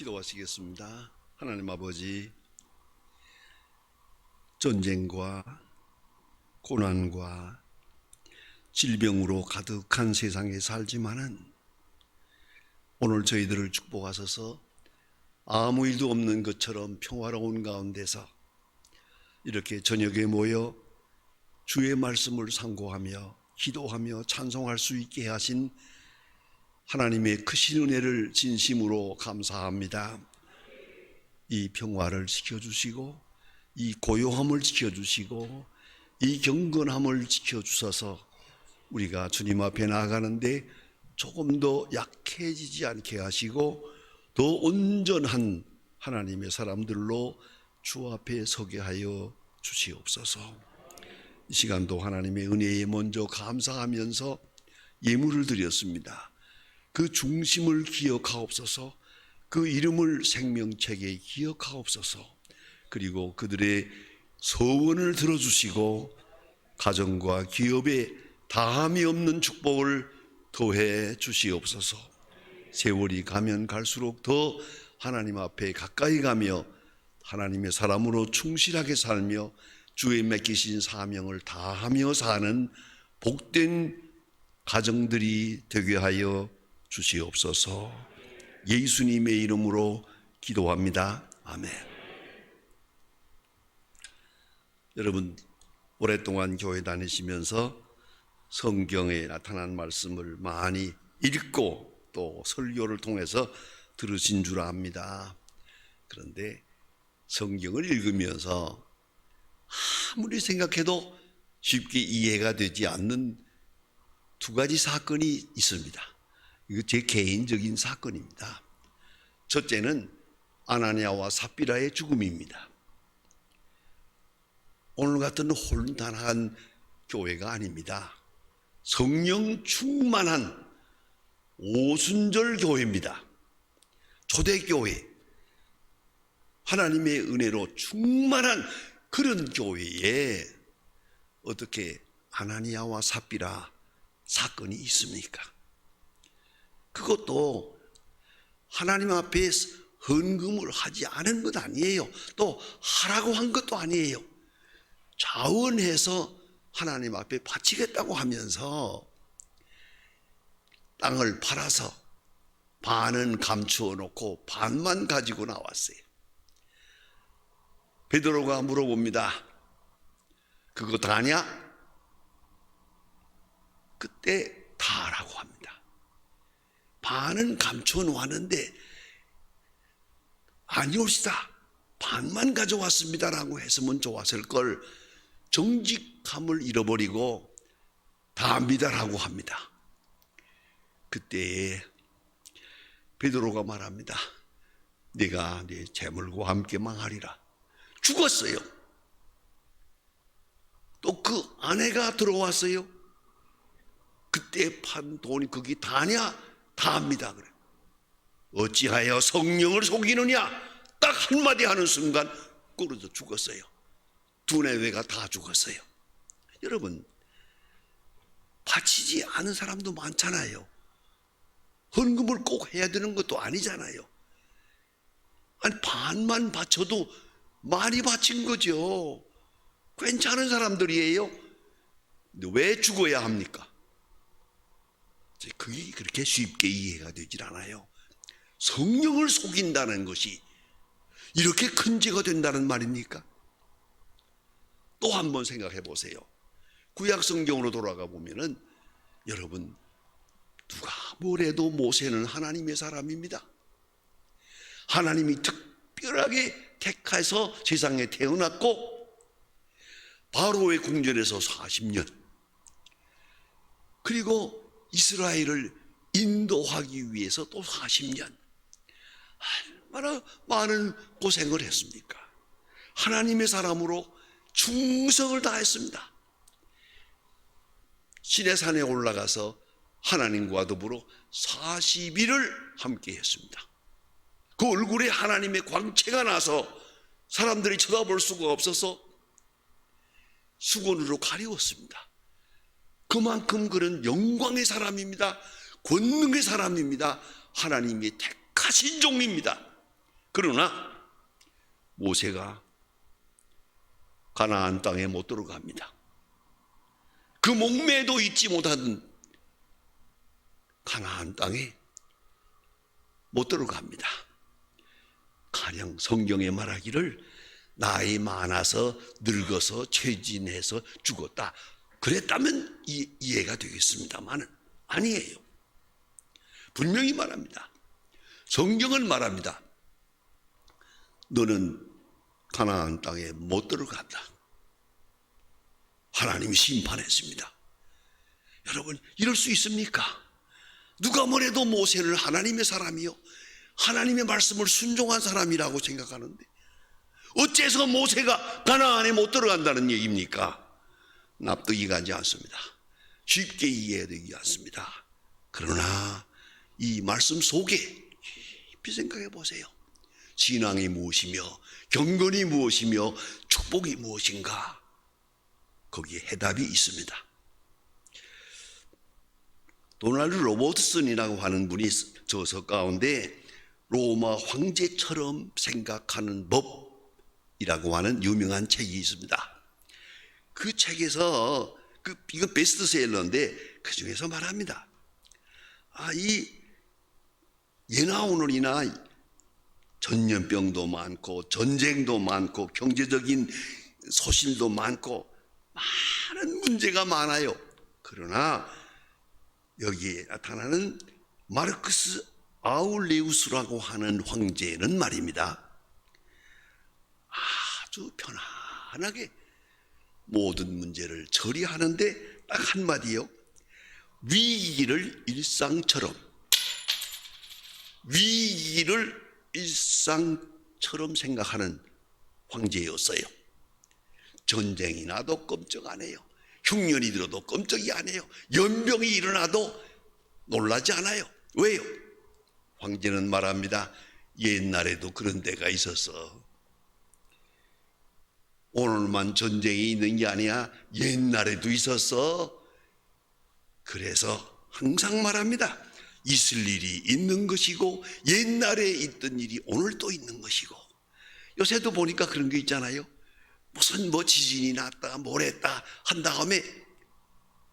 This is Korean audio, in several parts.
기도하시겠습니다. 하나님 아버지, 전쟁과 고난과 질병으로 가득한 세상에 살지만은 오늘 저희들을 축복하셔서 아무 일도 없는 것처럼 평화로운 가운데서 이렇게 저녁에 모여 주의 말씀을 상고하며 기도하며 찬송할 수 있게 하신 하나님의 크신 은혜를 진심으로 감사합니다. 이 평화를 지켜주시고 이 고요함을 지켜주시고 이 경건함을 지켜주셔서 우리가 주님 앞에 나아가는데 조금 더 약해지지 않게 하시고 더 온전한 하나님의 사람들로 주 앞에 서게 하여 주시옵소서. 이 시간도 하나님의 은혜에 먼저 감사하면서 예물을 드렸습니다. 그 중심을 기억하옵소서. 그 이름을 생명책에 기억하옵소서. 그리고 그들의 소원을 들어주시고 가정과 기업에 다함이 없는 축복을 더해 주시옵소서. 세월이 가면 갈수록 더 하나님 앞에 가까이 가며 하나님의 사람으로 충실하게 살며 주의 맡기신 사명을 다하며 사는 복된 가정들이 되게 하여 주시옵소서. 예수님의 이름으로 기도합니다. 아멘. 여러분, 오랫동안 교회 다니시면서 성경에 나타난 말씀을 많이 읽고 또 설교를 통해서 들으신 줄 압니다. 그런데 성경을 읽으면서 아무리 생각해도 쉽게 이해가 되지 않는 두 가지 사건이 있습니다. 이거 제 개인적인 사건입니다. 첫째는 아나니아와 삽비라의 죽음입니다. 오늘 같은 혼란한 교회가 아닙니다. 성령 충만한 오순절 교회입니다. 초대교회, 하나님의 은혜로 충만한 그런 교회에 어떻게 아나니아와 삽비라 사건이 있습니까? 그것도 하나님 앞에 헌금을 하지 않은 것 아니에요. 또 하라고 한 것도 아니에요. 자원해서 하나님 앞에 바치겠다고 하면서 땅을 팔아서 반은 감추어 놓고 반만 가지고 나왔어요. 베드로가 물어봅니다. 그거 다냐? 그때 다라고 합니다. 반은 감추어 놓았는데 아니옵시다. 반만 가져왔습니다라고 했으면 좋았을 걸 정직함을 잃어버리고 다합니다라고 합니다. 그때 베드로가 말합니다. 네가 네 재물과 함께 망하리라. 죽었어요. 또 그 아내가 들어왔어요. 그때 판 돈이 거기 다냐? 다합니다. 그래. 어찌하여 성령을 속이느냐? 딱 한마디 하는 순간 꿇어져 죽었어요. 두뇌가 다 죽었어요. 여러분, 바치지 않은 사람도 많잖아요. 헌금을 꼭 해야 되는 것도 아니잖아요. 아니, 반만 바쳐도 많이 바친 거죠. 괜찮은 사람들이에요. 근데 왜 죽어야 합니까? 그게 그렇게 쉽게 이해가 되질 않아요. 성령을 속인다는 것이 이렇게 큰 죄가 된다는 말입니까? 또 한번 생각해 보세요. 구약 성경으로 돌아가 보면은 여러분, 누가 뭐래도 모세는 하나님의 사람입니다. 하나님이 특별하게 택해서 세상에 태어났고 바로의 궁전에서 40년 그리고 이스라엘을 인도하기 위해서 또 40년 얼마나 많은 고생을 했습니까? 하나님의 사람으로 충성을 다했습니다. 시내산에 올라가서 하나님과 더불어 40일을 함께 했습니다. 그 얼굴에 하나님의 광채가 나서 사람들이 쳐다볼 수가 없어서 수건으로 가리웠습니다. 그만큼 그런 영광의 사람입니다. 권능의 사람입니다. 하나님이 택하신 종입니다. 그러나 모세가 가나안 땅에 못 들어갑니다. 그 목매도 잊지 못한 가나안 땅에 못 들어갑니다. 가령 성경에 말하기를 나이 많아서 늙어서 퇴진해서 죽었다, 그랬다면 이해가 되겠습니다만 아니에요. 분명히 말합니다. 성경은 말합니다. 너는 가나안 땅에 못 들어간다. 하나님이 심판했습니다. 여러분, 이럴 수 있습니까? 누가 뭐래도 모세를 하나님의 사람이요, 하나님의 말씀을 순종한 사람이라고 생각하는데 어째서 모세가 가나안에 못 들어간다는 얘기입니까? 납득이 가지 않습니다. 쉽게 이해되지 않습니다. 그러나 이 말씀 속에 깊이 생각해 보세요. 신앙이 무엇이며 경건이 무엇이며 축복이 무엇인가, 거기에 해답이 있습니다. 도널드 로버트슨이라고 하는 분이 저서 가운데 로마 황제처럼 생각하는 법이라고 하는 유명한 책이 있습니다. 그 책에서 이건 베스트셀러인데 그 중에서 말합니다. 이 예나 오늘이나 전염병도 많고 전쟁도 많고 경제적인 소실도 많고 많은 문제가 많아요. 그러나 여기에 나타나는 마르크스 아울레우스라고 하는 황제는 말입니다, 아주 편안하게 모든 문제를 처리하는데 딱 한마디요. 위기를 일상처럼 생각하는 황제였어요. 전쟁이 나도 꼼짝 안 해요. 흉년이 들어도 꼼짝이 안 해요. 연병이 일어나도 놀라지 않아요. 왜요? 황제는 말합니다. 옛날에도 그런 때가 있었어. 오늘만 전쟁이 있는 게 아니야. 옛날에도 있었어. 그래서 항상 말합니다. 있을 일이 있는 것이고 옛날에 있던 일이 오늘 또 있는 것이고. 요새도 보니까 그런 게 있잖아요. 무슨 지진이 났다 뭐랬다 한 다음에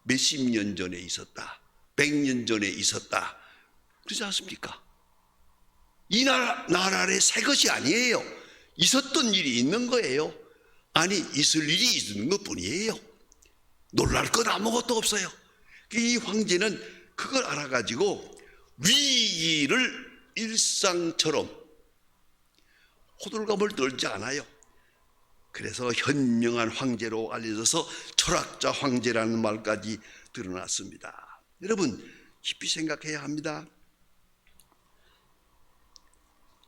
몇십 년 전에 있었다, 100년 전에 있었다, 그러지 않습니까? 이 나라에 새 것이 아니에요. 있었던 일이 있는 거예요. 아니, 있을 일이 있는 것뿐이에요. 놀랄 것 아무것도 없어요. 이 황제는 그걸 알아가지고 위기를 일상처럼 호들갑을 떨지 않아요. 그래서 현명한 황제로 알려져서 철학자 황제라는 말까지 드러났습니다. 여러분, 깊이 생각해야 합니다.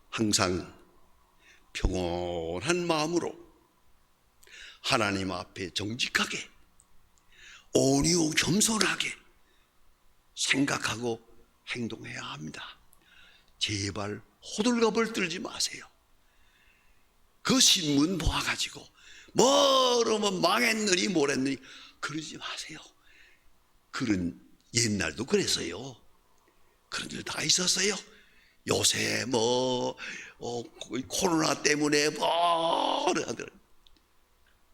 항상 평온한 마음으로 하나님 앞에 정직하게 온유 겸손하게 생각하고 행동해야 합니다. 제발 호들갑을 떨지 마세요. 그 신문 보아가지고 뭐라면 망했느니 뭐랬느니 그러지 마세요. 그런 옛날도 그랬어요. 그런 일 다 있었어요. 요새 코로나 때문에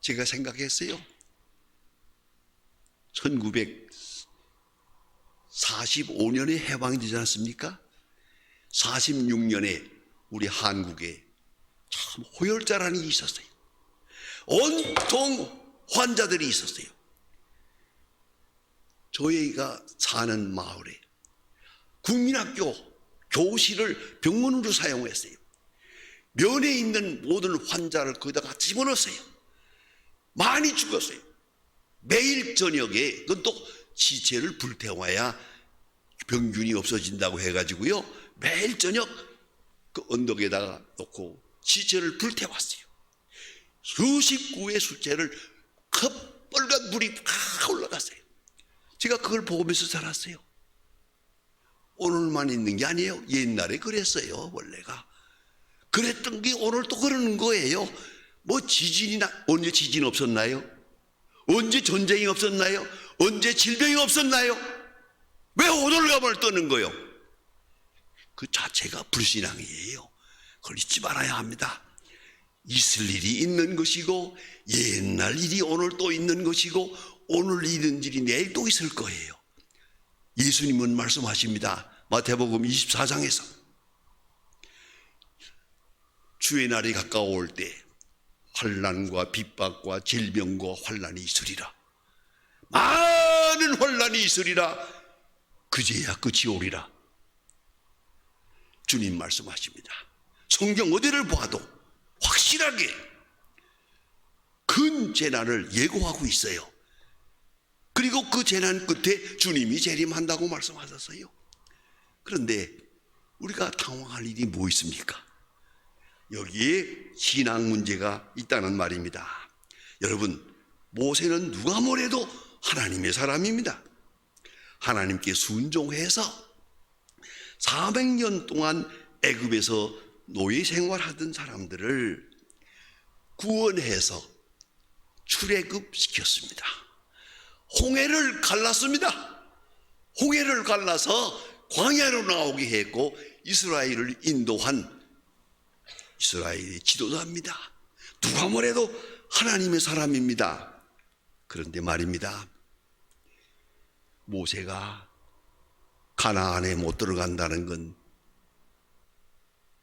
제가 생각했어요. 1945년에 해방되지 않습니까? 46년에 우리 한국에 참 호열자라는 게 있었어요. 온통 환자들이 있었어요. 저희가 사는 마을에 국민학교 교실을 병원으로 사용했어요. 면에 있는 모든 환자를 거기다가 집어넣었어요. 많이 죽었어요. 매일 저녁에, 그건 또 시체를 불태워야 병균이 없어진다고 해가지고요, 매일 저녁 그 언덕에다가 놓고 시체를 불태웠어요. 수십 구의 수체를 컵빨간 불이 팍 올라갔어요. 제가 그걸 보면서 살았어요. 오늘만 있는 게 아니에요. 옛날에 그랬어요. 원래가 그랬던 게 오늘 또 그러는 거예요. 언제 지진 없었나요? 언제 전쟁이 없었나요? 언제 질병이 없었나요? 왜 호들갑을 떠는 거요? 그 자체가 불신앙이에요. 그걸 잊지 말아야 합니다. 있을 일이 있는 것이고 옛날 일이 오늘 또 있는 것이고 오늘 있는 일이 내일 또 있을 거예요. 예수님은 말씀하십니다. 마태복음 24장에서 주의 날이 가까워올 때 환난과 핍박과 질병과 환난이 있으리라. 많은 환난이 있으리라. 그제야 끝이 오리라. 주님 말씀하십니다. 성경 어디를 봐도 확실하게 큰 재난을 예고하고 있어요. 그리고 그 재난 끝에 주님이 재림한다고 말씀하셨어요. 그런데 우리가 당황할 일이 뭐 있습니까? 여기에 신앙 문제가 있다는 말입니다. 여러분, 모세는 누가 뭐래도 하나님의 사람입니다. 하나님께 순종해서 400년 동안 애굽에서 노예 생활하던 사람들을 구원해서 출애굽시켰습니다. 홍해를 갈랐습니다. 홍해를 갈라서 광야로 나오게 했고 이스라엘을 인도한 이스라엘의 지도자입니다. 누가 뭐래도 하나님의 사람입니다. 그런데 말입니다. 모세가 가나안에 못 들어간다는 건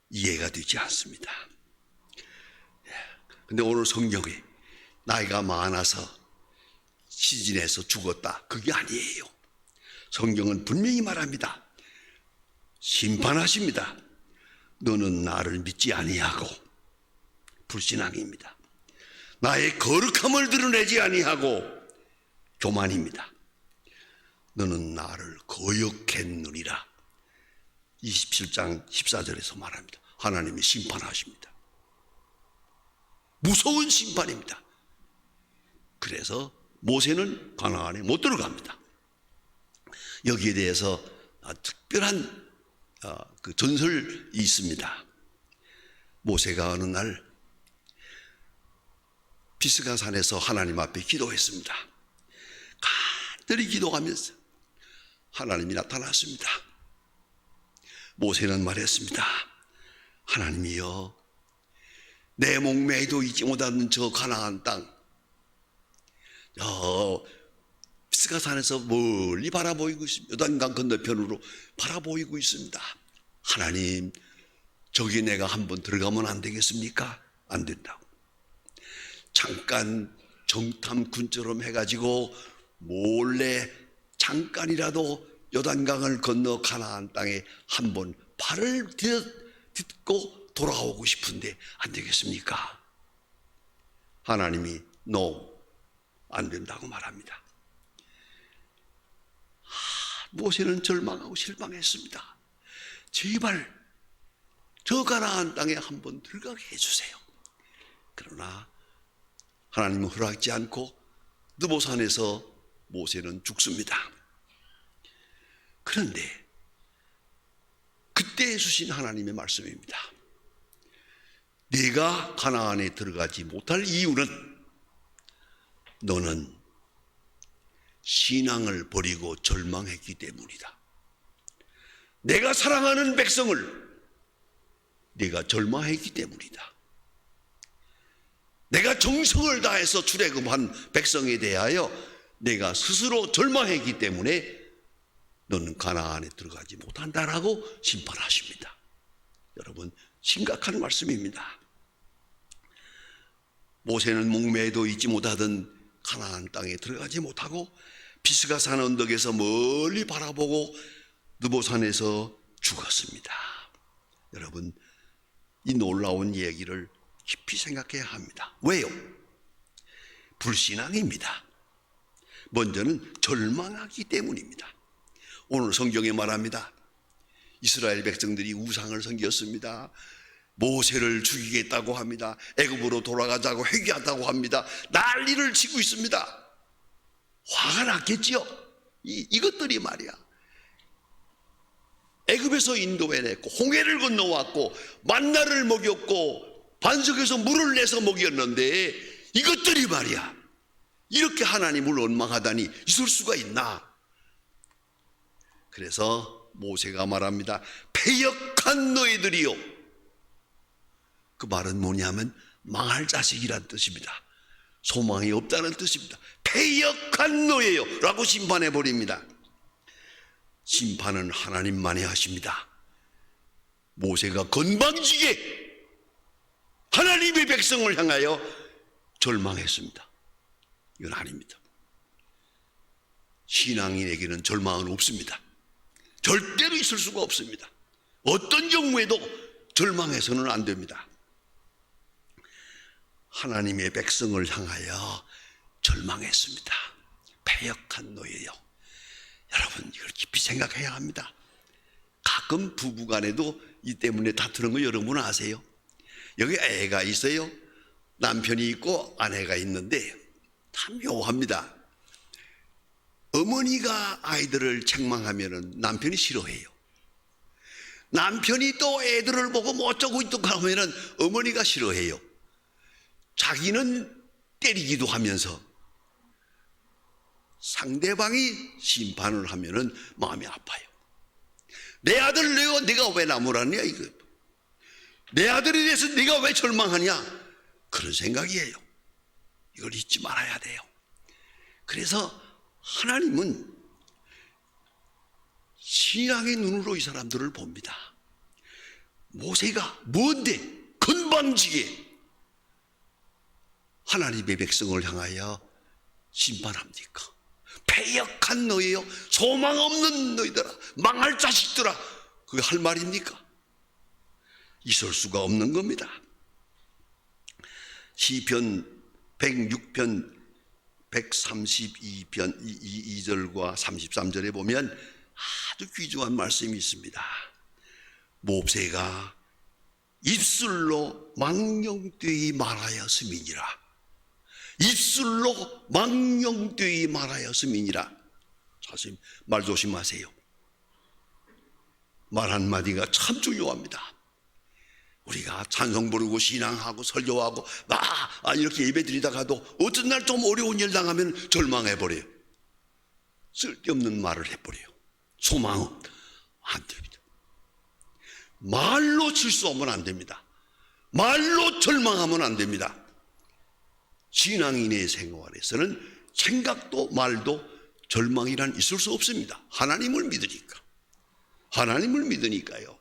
이해가 되지 않습니다. 근데 오늘 성경에 나이가 많아서 시진해서 죽었다, 그게 아니에요. 성경은 분명히 말합니다. 심판하십니다. 너는 나를 믿지 아니하고, 불신앙입니다. 나의 거룩함을 드러내지 아니하고 교만입니다. 너는 나를 거역했느니라. 27장 14절에서 말합니다. 하나님이 심판하십니다. 무서운 심판입니다. 그래서 모세는 가나안에 못 들어갑니다. 여기에 대해서 특별한 그 전설이 있습니다. 모세가 어느 날 비스가 산에서 하나님 앞에 기도했습니다. 간절히 기도하면서 하나님이 나타났습니다. 모세는 말했습니다. 하나님이여, 내 목매도 잊지 못하는 저 가나안 땅, 비스가 산에서 멀리 바라보이고 있습니다. 요단강 건너편으로 바라보이고 있습니다. 하나님, 저기 내가 한번 들어가면 안 되겠습니까? 안 된다고. 잠깐 정탐꾼처럼 해가지고 몰래 잠깐이라도 요단강을 건너 가나안 땅에 한번 발을 딛고 돌아오고 싶은데 안 되겠습니까? 하나님이 No, 안 된다고 말합니다. 모세는 절망하고 실망했습니다. 제발 저 가나안 땅에 한번 들어가게 해주세요. 그러나 하나님은 허락지 않고 느보산에서 모세는 죽습니다. 그런데 그때 주신 하나님의 말씀입니다. 네가 가나안에 들어가지 못할 이유는 너는 신앙을 버리고 절망했기 때문이다. 내가 사랑하는 백성을 네가 절망했기 때문이다. 내가 정성을 다해서 출애굽한 백성에 대하여 내가 스스로 절망했기 때문에 너는 가나안에 들어가지 못한다라고 심판하십니다. 여러분, 심각한 말씀입니다. 모세는 목매도 잊지 못하던 가나안 땅에 들어가지 못하고 비스가 산 언덕에서 멀리 바라보고 느보산에서 죽었습니다. 여러분, 이 놀라운 얘기를 깊이 생각해야 합니다. 왜요? 불신앙입니다. 먼저는 절망하기 때문입니다. 오늘 성경에 말합니다. 이스라엘 백성들이 우상을 섬겼습니다. 모세를 죽이겠다고 합니다. 애굽으로 돌아가자고 회개하다고 합니다. 난리를 치고 있습니다. 화가 났겠지요. 이것들이 말이야. 애굽에서 인도해냈고 홍해를 건너왔고 만나를 먹였고 반석에서 물을 내서 먹였는데 이것들이 말이야, 이렇게 하나님을 원망하다니 있을 수가 있나? 그래서 모세가 말합니다. 패역한 너희들이요, 그 말은 뭐냐면 망할 자식이란 뜻입니다. 소망이 없다는 뜻입니다. 패역한 노예요 라고 심판해 버립니다. 심판은 하나님만이 하십니다. 모세가 건방지게 하나님의 백성을 향하여 절망했습니다. 이건 아닙니다. 신앙인에게는 절망은 없습니다. 절대로 있을 수가 없습니다. 어떤 경우에도 절망해서는 안 됩니다. 하나님의 백성을 향하여 절망했습니다. 패역한 노예요. 여러분, 이걸 깊이 생각해야 합니다. 가끔 부부간에도 이 때문에 다투는 거 여러분 아세요? 여기 애가 있어요. 남편이 있고 아내가 있는데 참 묘합니다. 어머니가 아이들을 책망하면 남편이 싫어해요. 남편이 또 애들을 보고 뭐 어쩌고 있다고 하면 어머니가 싫어해요. 자기는 때리기도 하면서 상대방이 심판을 하면 마음이 아파요. 내 아들 내가 왜 나무라냐 이거. 내 아들에 대해서 네가 왜 절망하냐 그런 생각이에요. 이걸 잊지 말아야 돼요. 그래서 하나님은 신앙의 눈으로 이 사람들을 봅니다. 모세가 뭔데 건방지게 하나님의 백성을 향하여 심판합니까? 패역한 너희요, 소망 없는 너희들아, 망할 자식들아, 그게 할 말입니까? 있을 수가 없는 겁니다. 시편 106편 132편 2절과 33절에 보면 아주 귀중한 말씀이 있습니다. 모세가 입술로 망령되이 말하였음이니라. 입술로 망령되이 말하였음이니라. 사실 말 조심하세요. 말 한마디가 참 중요합니다. 우리가 찬송 부르고 신앙하고 설교하고 이렇게 예배 드리다가도 어떤 날 좀 어려운 일 당하면 절망해버려요. 쓸데없는 말을 해버려요. 소망은 안 됩니다. 말로 실수하면 안 됩니다. 말로 절망하면 안 됩니다. 신앙인의 생활에서는 생각도 말도 절망이란 있을 수 없습니다. 하나님을 믿으니까. 하나님을 믿으니까요.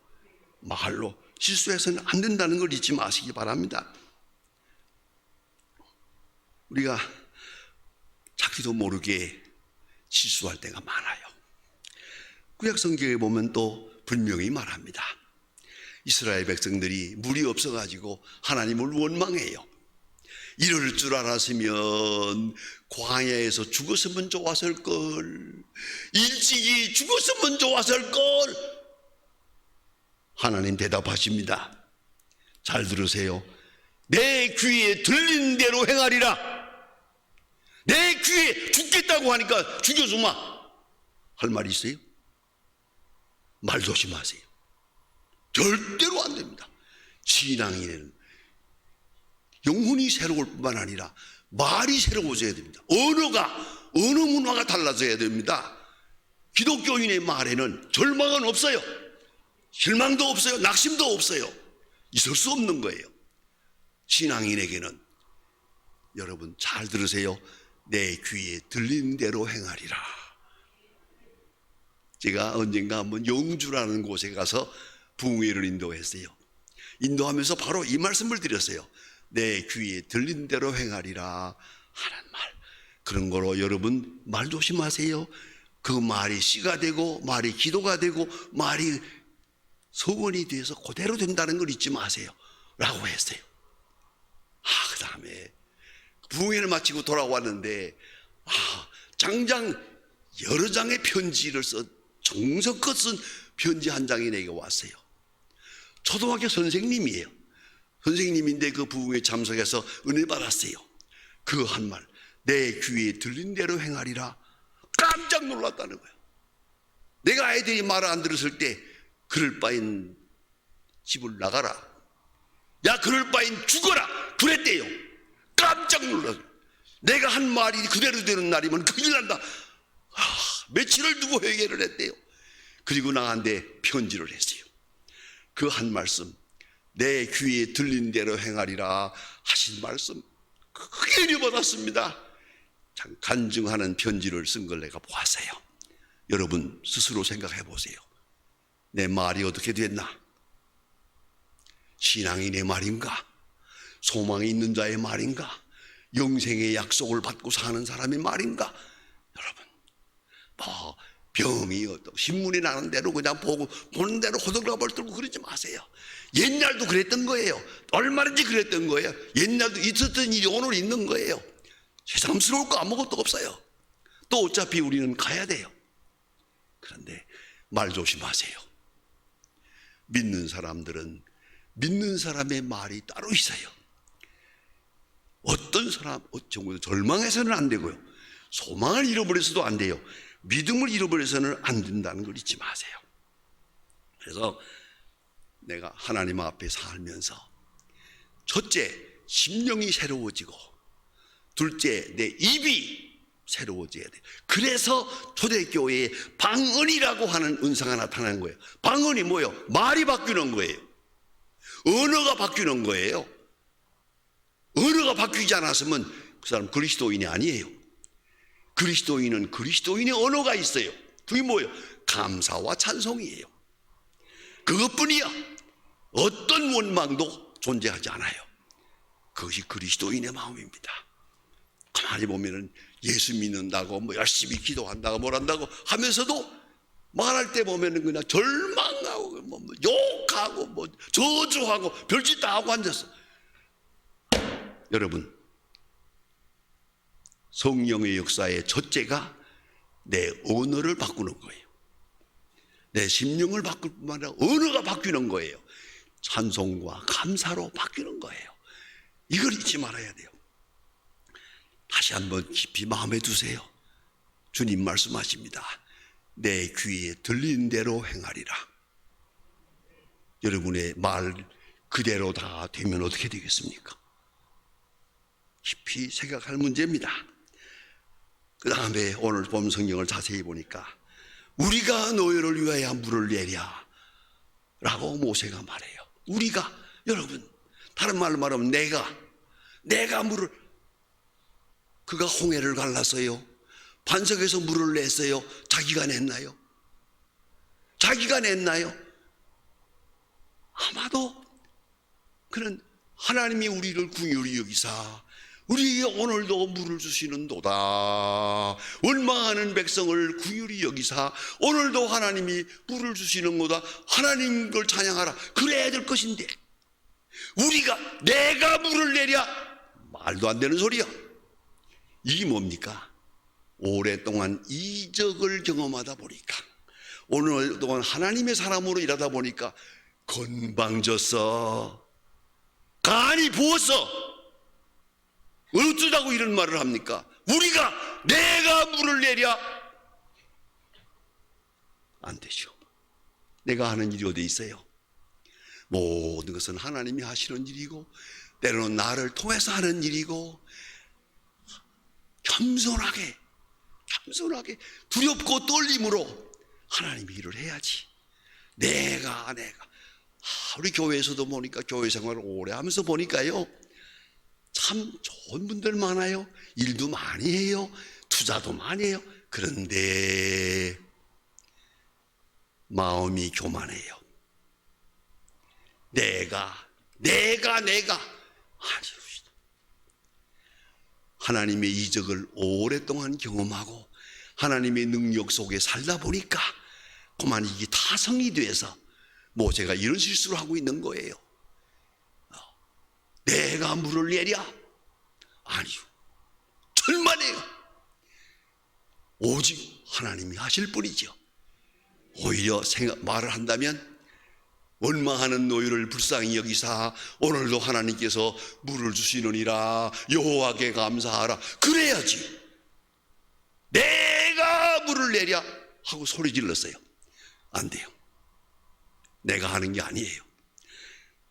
말로 실수해서는 안 된다는 걸 잊지 마시기 바랍니다. 우리가 자기도 모르게 실수할 때가 많아요. 구약 성경에 보면 또 분명히 말합니다. 이스라엘 백성들이 물이 없어가지고 하나님을 원망해요. 이럴 줄 알았으면 광야에서 죽었으면 좋았을 걸, 일찍이 죽었으면 좋았을 걸. 하나님 대답하십니다. 잘 들으세요. 내 귀에 들린 대로 행하리라. 내 귀에 죽겠다고 하니까 죽여주마 할 말이 있어요? 말 조심하세요. 절대로 안 됩니다. 신앙인에는 영혼이 새로울 뿐만 아니라 말이 새로워져야 됩니다. 언어 문화가 달라져야 됩니다. 기독교인의 말에는 절망은 없어요. 실망도 없어요. 낙심도 없어요. 있을 수 없는 거예요. 신앙인에게는 여러분 잘 들으세요. 내 귀에 들린 대로 행하리라. 제가 언젠가 한번 영주라는 곳에 가서 부흥회를 인도했어요. 인도하면서 바로 이 말씀을 드렸어요. 내 귀에 들린 대로 행하리라 하는 말. 그런 거로 여러분 말 조심하세요. 그 말이 씨가 되고 말이 기도가 되고 말이 소원이 돼서 그대로 된다는 걸 잊지 마세요 라고 했어요. 그 다음에 부흥회를 마치고 돌아왔는데 장장 여러 장의 편지를 정성껏 쓴 편지 한 장이 내게 왔어요. 초등학교 선생님이에요. 선생님인데 그 부흥회에 참석해서 은혜 받았어요. 그 한 말, 내 귀에 들린 대로 행하리라. 깜짝 놀랐다는 거예요. 내가 아이들이 말을 안 들었을 때 그럴 바엔 집을 나가라, 야 그럴 바엔 죽어라 그랬대요. 깜짝 놀랐어요. 내가 한 말이 그대로 되는 날이면 큰일 난다. 며칠을 두고 회개를 했대요. 그리고 나한테 편지를 했어요. 그 한 말씀, 내 귀에 들린 대로 행하리라 하신 말씀 크게 은혜받았습니다. 참 간증하는 편지를 쓴 걸 내가 보았어요. 여러분 스스로 생각해 보세요. 내 말이 어떻게 됐나? 신앙이 내 말인가? 소망이 있는 자의 말인가? 영생의 약속을 받고 사는 사람의 말인가? 여러분 뭐 병이 어떻고 신문이 나는 대로 그냥 보는 대로 호들갑을 떨고 그러지 마세요. 옛날도 그랬던 거예요. 얼마든지 그랬던 거예요. 옛날도 있었던 일이 오늘 있는 거예요. 새삼스러울 거 아무것도 없어요. 또 어차피 우리는 가야 돼요. 그런데 말 조심하세요. 믿는 사람들은 믿는 사람의 말이 따로 있어요. 어떤 사람 정말 절망해서는 안 되고요, 소망을 잃어버려서도 안 돼요. 믿음을 잃어버려서는 안 된다는 걸 잊지 마세요. 그래서 내가 하나님 앞에 살면서 첫째, 심령이 새로워지고, 둘째, 내 입이 새로워져야 돼요. 그래서 초대교회에 방언이라고 하는 은사가 나타나는 거예요. 방언이 뭐예요? 말이 바뀌는 거예요. 언어가 바뀌는 거예요. 언어가 바뀌지 않았으면 그 사람 그리스도인이 아니에요. 그리스도인은 그리스도인의 언어가 있어요. 그게 뭐예요? 감사와 찬송이에요. 그것뿐이야. 어떤 원망도 존재하지 않아요. 그것이 그리스도인의 마음입니다. 가만히 보면은 예수 믿는다고 뭐 열심히 기도한다고 뭘 한다고 하면서도 말할 때 보면은 그냥 절망하고 뭐 욕하고 뭐 저주하고 별짓 다 하고 앉았어. 여러분, 성령의 역사의 첫째가 내 언어를 바꾸는 거예요. 내 심령을 바꿀 뿐만 아니라 언어가 바뀌는 거예요. 찬송과 감사로 바뀌는 거예요. 이걸 잊지 말아야 돼요. 다시 한번 깊이 마음에 두세요. 주님 말씀하십니다. 내 귀에 들린 대로 행하리라. 여러분의 말 그대로 다 되면 어떻게 되겠습니까? 깊이 생각할 문제입니다. 그 다음에 오늘 본 성경을 자세히 보니까 우리가 너희를 위하여 물을 내랴 라고 모세가 말해요. 우리가, 여러분, 다른 말로 말하면 내가 물을, 그가 홍해를 갈랐어요? 반석에서 물을 냈어요? 자기가 냈나요? 자기가 냈나요? 아마도 그는 하나님이 우리를 긍휼히 여기사 우리에게 오늘도 물을 주시는도다. 원망하는 백성을 긍휼히 여기사 오늘도 하나님이 물을 주시는 거다. 하나님 걸 찬양하라. 그래야 될 것인데 우리가 내가 물을 내랴, 말도 안 되는 소리야. 이게 뭡니까? 오랫동안 이적을 경험하다 보니까, 오늘 동안 하나님의 사람으로 일하다 보니까 건방졌어, 간이 부었어. 어쩌다고 이런 말을 합니까? 우리가 내가 물을 내랴, 안 되죠. 내가 하는 일이 어디 있어요? 모든 것은 하나님이 하시는 일이고 때로는 나를 통해서 하는 일이고, 겸손하게 두렵고 떨림으로 하나님의 일을 해야지. 내가 우리 교회에서도 보니까, 교회 생활을 오래 하면서 보니까요, 참 좋은 분들 많아요. 일도 많이 해요. 투자도 많이 해요. 그런데 마음이 교만해요. 내가 아니요. 하나님의 이적을 오랫동안 경험하고 하나님의 능력 속에 살다 보니까 그만 이게 타성이 돼서 모세가 이런 실수를 하고 있는 거예요. 내가 물을 내랴? 아니요. 절만해요. 오직 하나님이 하실 뿐이죠. 오히려 말을 한다면 원망하는 너희를 불쌍히 여기사 오늘도 하나님께서 물을 주시느니라 여호와께 감사하라. 그래야지. 내가 물을 내랴 하고 소리 질렀어요. 안 돼요. 내가 하는 게 아니에요.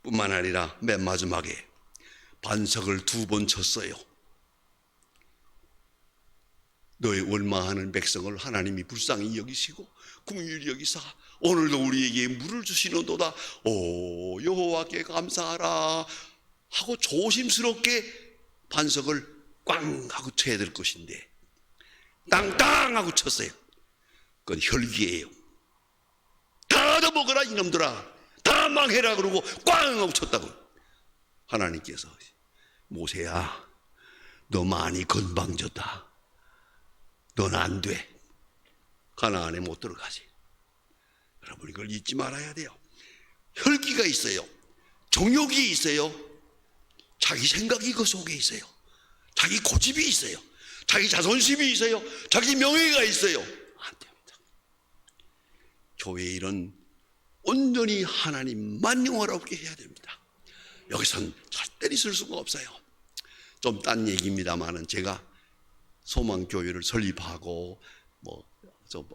뿐만 아니라 맨 마지막에 반석을 2번 쳤어요. 너의 원망하는 백성을 하나님이 불쌍히 여기시고 긍휼히 여기사 오늘도 우리에게 물을 주시는도다. 오 여호와께 감사하라 하고 조심스럽게 반석을 꽝 하고 쳐야 될 것인데 땅땅 하고 쳤어요. 그건 혈기예요. 다 얻어먹어라 이놈들아, 다 망해라 그러고 꽝 하고 쳤다고. 하나님께서 모세야 너 많이 건방졌다. 넌 안 돼. 가나안에 못 들어가지. 여러분 이걸 잊지 말아야 돼요. 혈기가 있어요. 정욕이 있어요. 자기 생각이 그 속에 있어요. 자기 고집이 있어요. 자기 자존심이 있어요. 자기 명예가 있어요. 안 됩니다. 교회의 일은 온전히 하나님만 영화롭게 해야 됩니다. 여기선 절대 있을 수가 없어요. 좀 딴 얘기입니다만은 제가 소망교회를 설립하고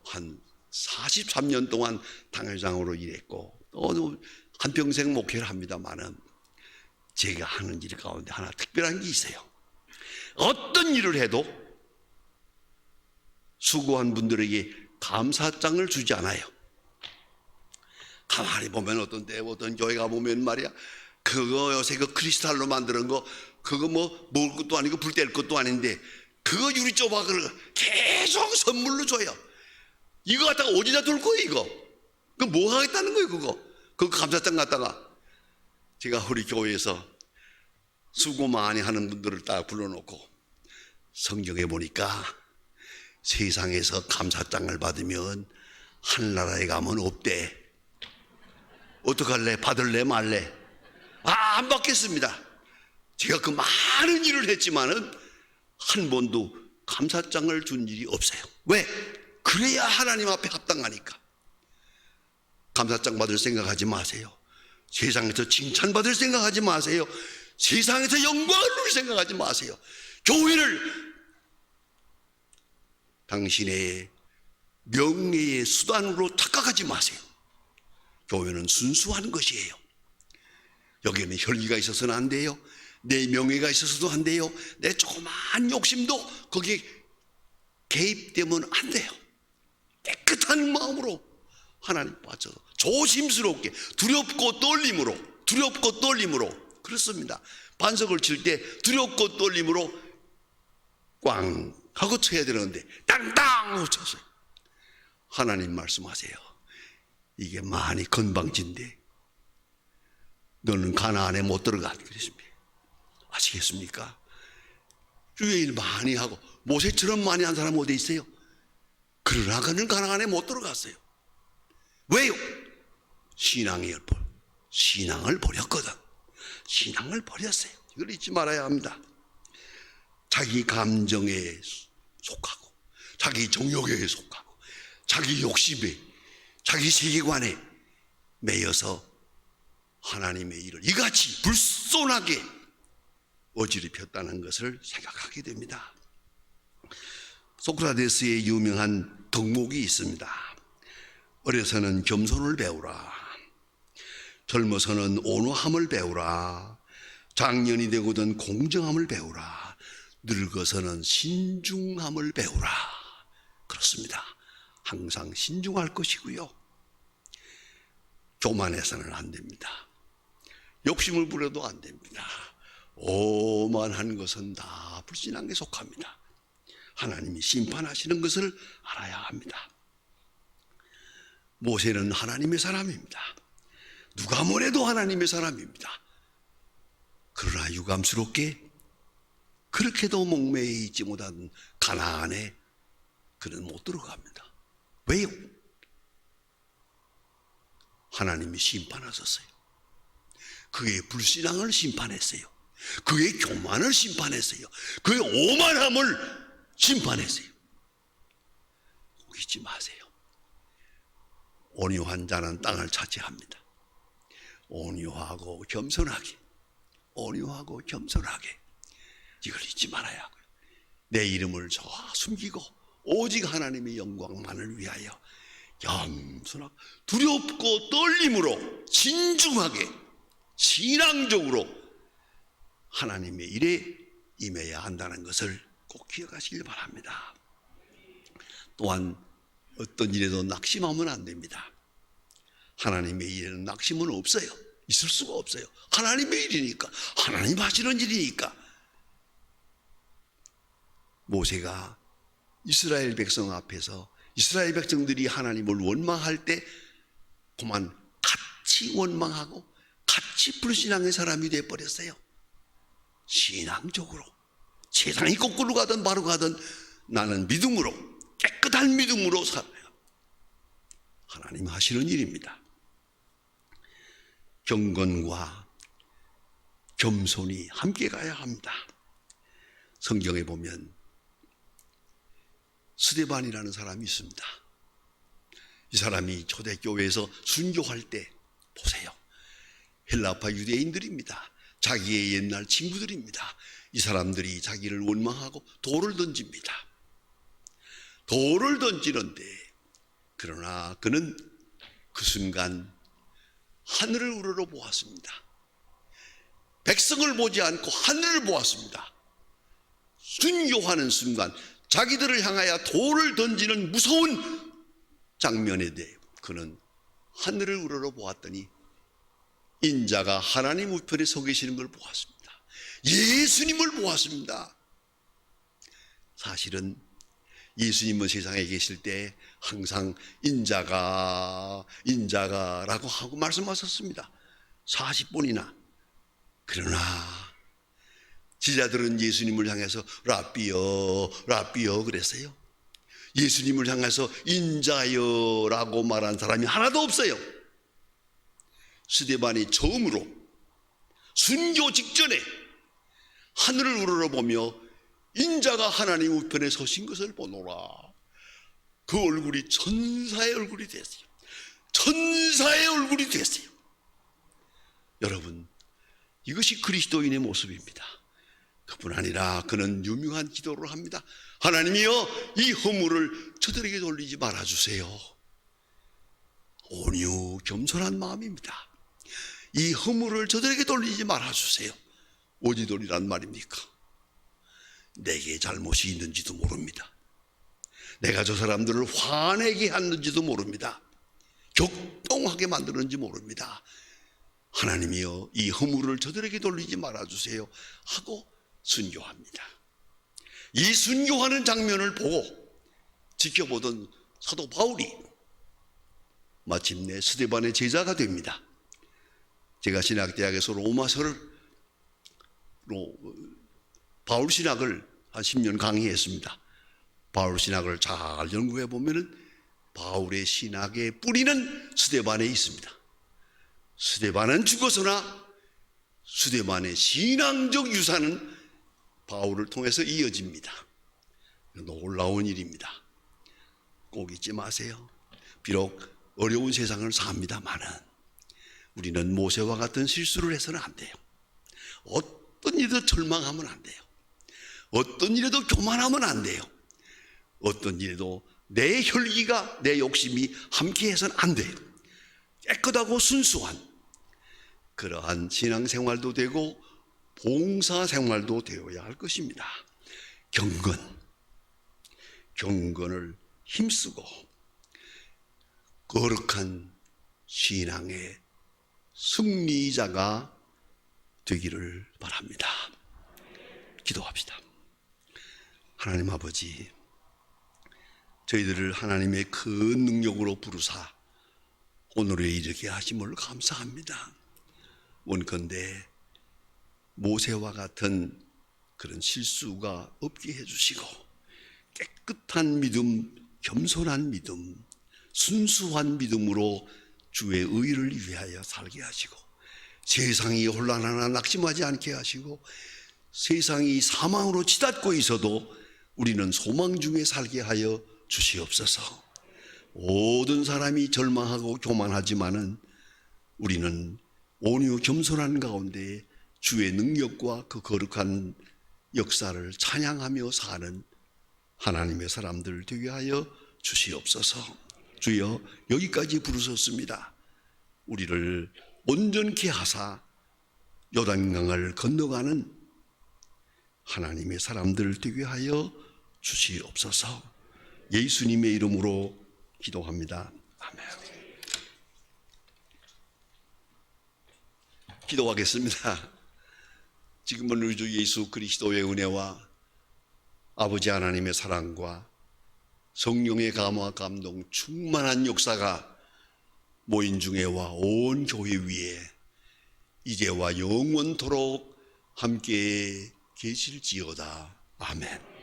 한 43년 동안 당회장으로 일했고 또 한평생 목회를 합니다만은 제가 하는 일 가운데 하나 특별한 게 있어요. 어떤 일을 해도 수고한 분들에게 감사장을 주지 않아요. 가만히 보면 어떤 교회가 보면 말이야, 그거 요새 그 크리스탈로 만드는 거 그거 뭐 먹을 것도 아니고 불 뗄 것도 아닌데 그거 유리 조각을 계속 선물로 줘요. 이거 갖다가 어디다 둘 거예요 이거? 그 뭐 하겠다는 거예요 그거 감사장 갖다가. 제가 우리 교회에서 수고 많이 하는 분들을 딱 불러놓고 성경에 보니까 세상에서 감사장을 받으면 하늘나라에 가면 없대. 어떡할래? 받을래 말래? 안 받겠습니다. 제가 그 많은 일을 했지만은 한 번도 감사장을 준 일이 없어요. 왜? 그래야 하나님 앞에 합당하니까. 감사장 받을 생각하지 마세요. 세상에서 칭찬받을 생각하지 마세요. 세상에서 영광을 누릴 생각하지 마세요. 교회를 당신의 명예의 수단으로 착각하지 마세요. 교회는 순수한 것이에요. 여기에는 혈기가 있어서는 안 돼요. 내 명예가 있어서도 안 돼요. 내 조그만 욕심도 거기에 개입되면 안 돼요. 깨끗한 마음으로 하나님 빠져 조심스럽게 두렵고 떨림으로 그렇습니다. 반석을 칠 때 두렵고 떨림으로 꽝 하고 쳐야 되는데 땅땅 하고 쳤어요. 하나님 말씀하세요. 이게 많이 건방진데 너는 가나안에 못 들어가. 그랬습니다. 아시겠습니까? 주의 일 많이 하고 모세처럼 많이 한 사람 어디 있어요? 그러나 그는 가나안에 못 들어갔어요. 왜요? 신앙을 버렸거든. 신앙을 버렸어요. 이걸 잊지 말아야 합니다. 자기 감정에 속하고 자기 정욕에 속하고 자기 욕심에 자기 세계관에 매여서 하나님의 일을 이같이 불손하게 어지럽혔다는 것을 생각하게 됩니다. 소크라테스의 유명한 덕목이 있습니다. 어려서는 겸손을 배우라. 젊어서는 온화함을 배우라. 장년이 되고든 공정함을 배우라. 늙어서는 신중함을 배우라. 그렇습니다. 항상 신중할 것이고요. 교만해서는 안 됩니다. 욕심을 부려도 안 됩니다. 오만한 것은 다 불신앙에 속합니다. 하나님이 심판하시는 것을 알아야 합니다. 모세는 하나님의 사람입니다. 누가 뭐래도 하나님의 사람입니다. 그러나 유감스럽게 그렇게도 목매여 있지 못한 가나안에 그는 못 들어갑니다. 왜요? 하나님이 심판하셨어요. 그의 불신앙을 심판했어요. 그의 교만을 심판했어요. 그의 오만함을 심판했어요. 잊지 마세요. 온유한 자는 땅을 차지합니다. 온유하고 겸손하게 이걸 잊지 말아야 하고요. 내 이름을 저하 숨기고 오직 하나님의 영광만을 위하여 겸손하고 두렵고 떨림으로 진중하게 신앙적으로 하나님의 일에 임해야 한다는 것을 꼭 기억하시길 바랍니다. 또한 어떤 일에도 낙심하면 안 됩니다. 하나님의 일에는 낙심은 없어요. 있을 수가 없어요. 하나님의 일이니까, 하나님 하시는 일이니까. 모세가 이스라엘 백성 앞에서 이스라엘 백성들이 하나님을 원망할 때 그만 같이 원망하고 같이 불신앙의 사람이 되어버렸어요. 신앙적으로 세상이 거꾸로 가든 바로 가든 나는 믿음으로, 깨끗한 믿음으로 살아요. 하나님 하시는 일입니다. 경건과 겸손이 함께 가야 합니다. 성경에 보면 스데반이라는 사람이 있습니다. 이 사람이 초대교회에서 순교할 때 보세요. 헬라파 유대인들입니다. 자기의 옛날 친구들입니다. 이 사람들이 자기를 원망하고 돌을 던집니다. 돌을 던지는데 그러나 그는 그 순간 하늘을 우러러 보았습니다. 백성을 보지 않고 하늘을 보았습니다. 순교하는 순간 자기들을 향하여 돌을 던지는 무서운 장면에 대해 그는 하늘을 우러러 보았더니 인자가 하나님 우편에 서 계시는 걸 보았습니다. 예수님을 보았습니다. 사실은 예수님은 세상에 계실 때 항상 인자가라고 하고 말씀하셨습니다. 40번이나. 그러나 제자들은 예수님을 향해서 라삐여 그랬어요. 예수님을 향해서 인자여라고 말한 사람이 하나도 없어요. 스데반이 처음으로 순교 직전에 하늘을 우러러보며 인자가 하나님 우편에 서신 것을 보노라. 그 얼굴이 천사의 얼굴이 됐어요. 천사의 얼굴이 됐어요. 여러분, 이것이 그리스도인의 모습입니다. 그뿐 아니라 그는 유명한 기도를 합니다. 하나님이여, 이 허물을 저들에게 돌리지 말아주세요. 온유 겸손한 마음입니다. 이 허물을 저들에게 돌리지 말아주세요. 어디 돌리란 말입니까? 내게 잘못이 있는지도 모릅니다. 내가 저 사람들을 화내게 했는지도 모릅니다. 격동하게 만드는지 모릅니다. 하나님이여, 이 허물을 저들에게 돌리지 말아주세요 하고 순교합니다. 이 순교하는 장면을 보고 지켜보던 사도 바울이 마침내 스데반의 제자가 됩니다. 제가 신학대학에서 바울 신학을 한 10년 강의했습니다. 바울 신학을 잘 연구해 보면은 바울의 신학의 뿌리는 스데반에 있습니다. 스데반은 죽었으나 스데반의 신앙적 유산은 바울을 통해서 이어집니다. 놀라운 일입니다. 꼭 잊지 마세요. 비록 어려운 세상을 삽니다마는 우리는 모세와 같은 실수를 해서는 안 돼요. 어떤 일에도 절망하면 안 돼요. 어떤 일에도 교만하면 안 돼요. 어떤 일에도 내 혈기가, 내 욕심이 함께해서는 안 돼요. 깨끗하고 순수한 그러한 신앙생활도 되고 봉사생활도 되어야 할 것입니다. 경건을 힘쓰고 거룩한 신앙의 승리자가 되기를 바랍니다. 기도합시다. 하나님 아버지, 저희들을 하나님의 큰 능력으로 부르사 오늘에 이르게 하심을 감사합니다. 원컨대 모세와 같은 그런 실수가 없게 해주시고 깨끗한 믿음, 겸손한 믿음, 순수한 믿음으로 주의 의를 위하여 살게 하시고 세상이 혼란하나 낙심하지 않게 하시고 세상이 사망으로 치닫고 있어도 우리는 소망 중에 살게 하여 주시옵소서. 모든 사람이 절망하고 교만하지만은 우리는 온유 겸손한 가운데 주의 능력과 그 거룩한 역사를 찬양하며 사는 하나님의 사람들 되게 하여 주시옵소서. 주여, 여기까지 부르셨습니다. 우리를 온전케 하사 요단강을 건너가는 하나님의 사람들 되게 하여 주시옵소서. 예수님의 이름으로 기도합니다. 아멘. 기도하겠습니다. 지금은 우리 주 예수 그리스도의 은혜와 아버지 하나님의 사랑과 성령의 감화 감동 충만한 역사가 모인 중에와 온 교회 위에 이제와 영원토록 함께 계실지어다. 아멘.